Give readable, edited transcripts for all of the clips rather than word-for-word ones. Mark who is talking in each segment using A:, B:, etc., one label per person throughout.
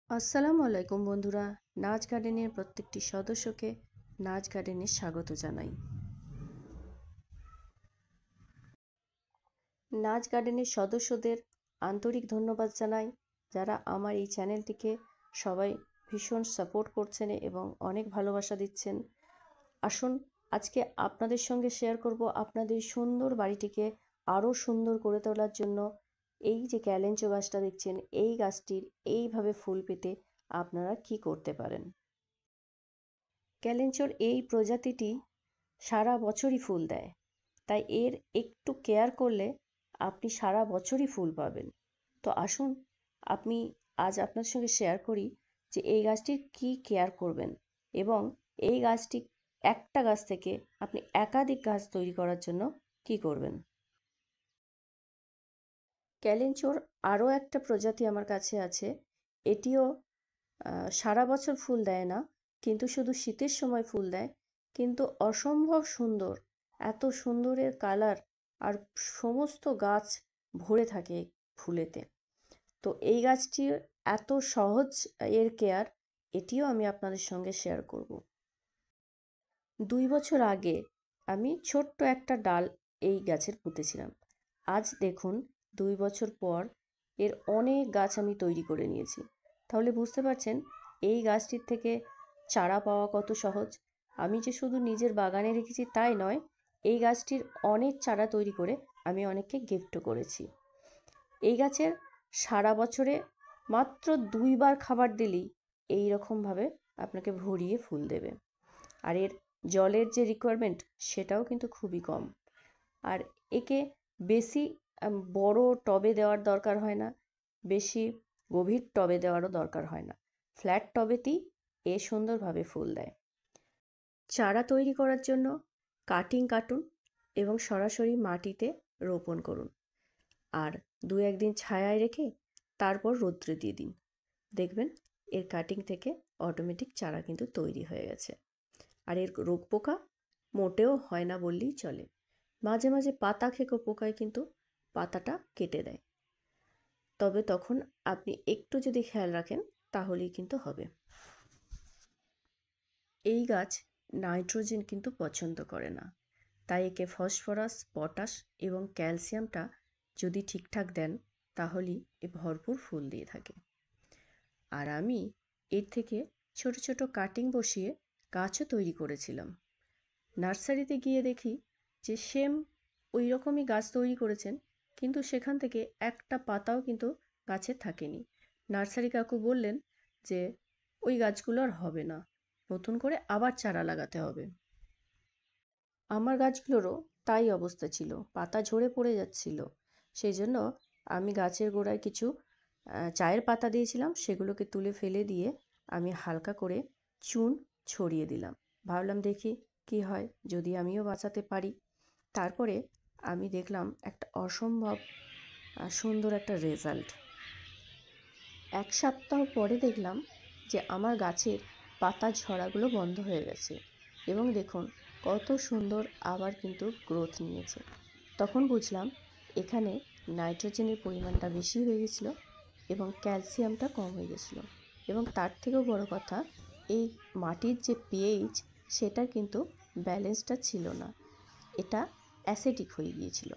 A: আসসালামু আলাইকুম বন্ধুরা। নাচ গার্ডেনের প্রত্যেকটি সদস্যকে নাচ গার্ডেনে স্বাগত জানাই। নাচ গার্ডেনের সদস্যদের আন্তরিক ধন্যবাদ জানাই, যারা আমার এই চ্যানেলটিকে সবাই ভীষণ সাপোর্ট করছেন এবং অনেক ভালোবাসা দিচ্ছেন। আসুন আজকে আপনাদের সঙ্গে শেয়ার করব আপনাদের সুন্দর বাড়িটিকে আরও সুন্দর করে তোলার জন্য এই যে ক্যালেঞ্চো গাছটা দেখছেন, এই গাছটির এইভাবে ফুল পেতে আপনারা কি করতে পারেন। ক্যালেঞ্চোর এই প্রজাতিটি সারা বছরই ফুল দেয়, তাই এর একটু কেয়ার করলে আপনি সারা বছরই ফুল পাবেন। তো আসুন আপনি আজ আপনার সঙ্গে শেয়ার করি যে এই গাছটির কী কেয়ার করবেন এবং এই গাছটি একটা গাছ থেকে আপনি একাধিক গাছ তৈরি করার জন্য কি করবেন। ক্যালেঞ্চোর আরও একটা প্রজাতি আমার কাছে আছে। এটিও সারা বছর ফুল দেয় না, কিন্তু শুধু শীতের সময় ফুল দেয়, কিন্তু অসম্ভব সুন্দর। এত সুন্দরের কালার, আর সমস্ত গাছ ভরে থাকে ফুলেতে। তো এই গাছটির এত সহজ এর কেয়ার, এটিও আমি আপনাদের সঙ্গে শেয়ার করব। 2 বছর আগে আমি ছোট্ট একটা ডাল এই গাছের পুঁতেছিলাম। আজ দেখুন 2 বছর পর এর অনেক গাছ আমি তৈরি করে নিয়েছি। তাহলে বুঝতে পারছেন এই গাছটির থেকে চারা পাওয়া কত সহজ। আমি যে শুধু নিজের বাগানে রেখেছি তাই নয়, এই গাছটির অনেক চারা তৈরি করে আমি অনেককে গিফটও করেছি। এই গাছের সারা বছরে মাত্র 2বার খাবার দিলেই এই রকমভাবে আপনাকে ভরিয়ে ফুল দেবে। আর এর জলের যে রিকোয়ারমেন্ট সেটাও কিন্তু খুবই কম। আর একে বেশি বড় টবে দেওয়ার দরকার হয় না, বেশি গভীর টবে দেওয়ারও দরকার হয় না। ফ্ল্যাট টবেতেই এ সুন্দরভাবে ফুল দেয়। চারা তৈরি করার জন্য কাটিং কাটুন এবং সরাসরি মাটিতে রোপণ করুন। আর 2-1 দিন ছায়ায় রেখে তারপর রৌদ্রে দিয়ে দিন। দেখবেন এর কাটিং থেকে অটোমেটিক চারা কিন্তু তৈরি হয়ে গেছে। আর এর রোগ পোকা মোটেও হয় না বললেই চলে। মাঝে মাঝে পাতা খেকো পোকায় কিন্তু পাতাটা কেটে দেয়, তবে তখন আপনি একটু যদি খেয়াল রাখেন তাহলেই কিন্তু হবে। এই গাছ নাইট্রোজেন কিন্তু পছন্দ করে না, তাই একে ফসফরাস, পটাশ এবং ক্যালসিয়ামটা যদি ঠিকঠাক দেন তাহলেই এ ভরপুর ফুল দিয়ে থাকে। আর আমি এর থেকে ছোট ছোট কাটিং বসিয়ে গাছও তৈরি করেছিলাম। নার্সারিতে গিয়ে দেখি যে সেম ওই রকমই গাছ তৈরি করেছেন, কিন্তু সেখান থেকে একটা পাতাও কিন্তু গাছে থাকেনি। নার্সারি কাকু বললেন যে ওই গাছগুলো আর হবে না, নতুন করে আবার চারা লাগাতে হবে। আমার গাছগুলোরও তাই অবস্থা ছিল, পাতা ঝরে পড়ে যাচ্ছিল। সেই জন্য আমি গাছের গোড়ায় কিছু চায়ের পাতা দিয়েছিলাম, সেগুলোকে তুলে ফেলে দিয়ে আমি হালকা করে চুন ছড়িয়ে দিলাম। ভাবলাম দেখি কি হয়, যদি আমিও বাঁচাতে পারি। তারপরে আমি দেখলাম একটা অসম্ভব সুন্দর একটা রেজাল্ট। 1 সপ্তাহ পরে দেখলাম যে আমার গাছের পাতা ঝরাগুলো বন্ধ হয়ে গেছে এবং দেখুন কত সুন্দর আবার কিন্তু গ্রোথ নিয়েছে। তখন বুঝলাম এখানে নাইট্রোজেনের পরিমাণটা বেশি হয়ে গেছিলো এবং ক্যালসিয়ামটা কম হয়ে গেছিলো, এবং তার থেকেও বড় কথা, এই মাটির যে পিএইচ সেটা কিন্তু ব্যালেন্সটা ছিল না, এটা অ্যাসিডিক হয়ে গিয়েছিল।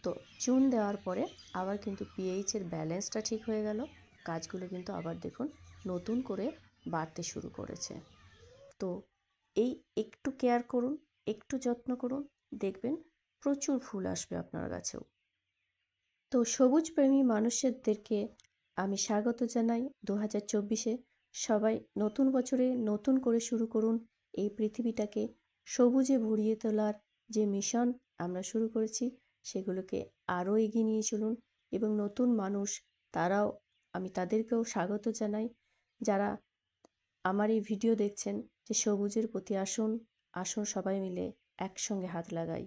A: তো চুন দেওয়ার পরে আবার কিন্তু পিএইচের ব্যালেন্সটা ঠিক হয়ে গেল। গাছগুলো কিন্তু আবার দেখুন নতুন করে বাড়তে শুরু করেছে। তো এই একটু কেয়ার করুন, একটু যত্ন করুন, দেখবেন প্রচুর ফুল আসবে আপনার গাছেও। তো সবুজ প্রেমী মানুষদেরকে আমি স্বাগত জানাই 2024-এ। সবাই নতুন বছরে নতুন করে শুরু করুন। এই পৃথিবীটাকে সবুজে ভরিয়ে তোলার যে মিশন আমরা শুরু করেছি সেগুলোকে আরও এগিয়ে নিয়ে চলুন। এবং নতুন মানুষ তারাও, আমি তাদেরকেও স্বাগত জানাই, যারা আমার এই ভিডিও দেখছেন, যে সবুজের প্রতি আসুন, আসুন সবাই মিলে একসঙ্গে হাত লাগাই।